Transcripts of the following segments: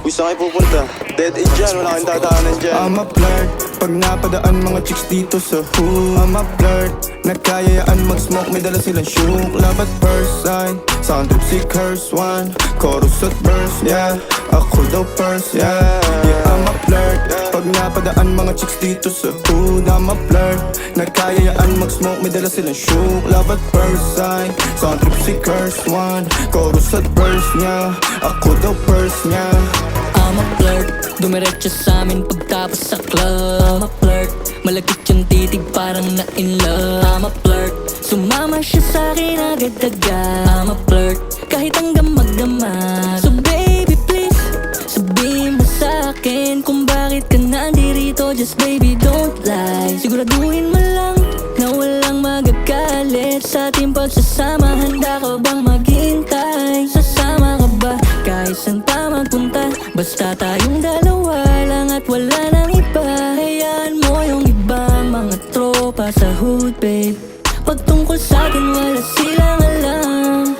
Uy, saan kayo pupunta? Dead end dyan, wala kang dadaanan dyan. I'm a flirt, pag napadaan mga chicks dito sa hood. I'm a flirt, nagkayayaan mag-smoke, may dala silang shook. Love at first sight, sound trip si curse one. Chorus at verse, yeah, ako daw first, yeah. Yeah, I'm a flirt, pag napadaan mga chicks dito sa hood. I'm a flirt, nagkayayaan mag-smoke, may dala silang shook. Love at first sight, sound trip si curse one. Chorus at verse, yeah, ako daw first, yeah. I'm a flirt, dumiretso sa amin pagtapos sa club. I'm a flirt, malagkit yung titig parang na in love. I'm a flirt, sumama siya sa akin agad-agad. I'm a flirt, kahit hanggang magdamag. So baby please, sabihin mo sa akin kung bakit ka nandirito. Just baby don't lie, siguraduhin mo lang na walang magagalit sa ating pagsasama. Handa ka bang maghintay? Sasama ka ba kahit saan pa magpunta? Basta tayong dalawa lang at wala nang iba. Hayaan mo yung ibang mga tropa sa hood, babe. Pagtungkol sa'kin wala silang alam.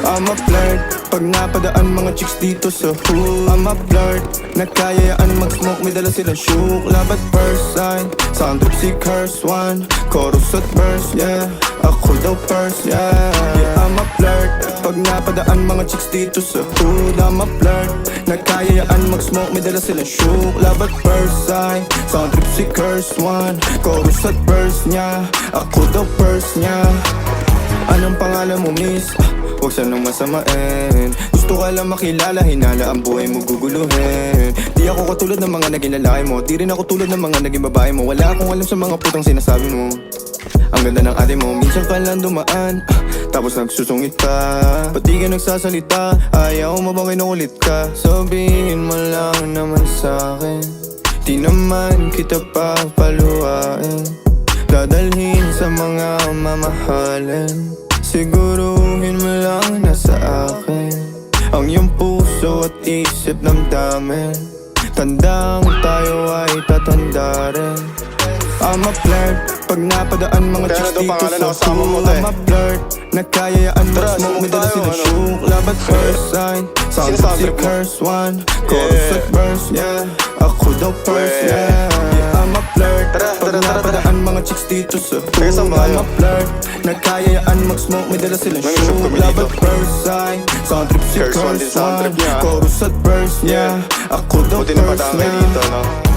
I'm a flirt, pag napadaan mga chicks dito sa hood. I'm a flirt, nagkayayaan mag-smoke, may dala silang shook. Love at first sight, sound trip si curse one. Chorus at verse, yeah, ako daw first, yeah. Yeah, I'm a flirt, pag napadaan mga chicks dito sa hood. I'm a flirt, nagkayayaan mag-smoke, may dala silang shook. Love at first sight, sound trip si curse one. Chorus at verse, yeah, ako daw first, yeah. Anong pangalan mo, miss? Huwag sanang masamain. Gusto ka lang makilala, hinala ang buhay mo guguluhin. Di ako katulad ng mga naging lalaki mo, di rin ako tulad ng mga naging babae mo. Wala akong alam sa mga putang sinasabi mo. Ang ganda ng ate mo, minsan ka lang dumaan, tapos nagsusungit pa. Ba't di ka nagsasalita? Ayaw mo bang kinukulit ka? Sabihin mo lang naman sa'kin, di naman kita papaluhain. Dadalhin sa mga mamahalin, siguruhin mo lang na sa akin ang iyong puso at isip damdamin. Tandang tayo ay tatanda rin. I'm a flirt, pag napadaan mga chicks dito sa hood. I'm a flirt, nagkayayaan mag-smoke, may dala silang shook. Love at first sight, sound trip si curse one. Chorus at verse, yeah, ako daw first, yeah. I'm a flirt, pag napadaan mga chicks dito sa hood. I'm a flirt, nagkayayaan mag-smoke, may dala silang shook. Love at first sight, sound trip si curse one. Chorus at verse, yeah, ako daw first, yeah.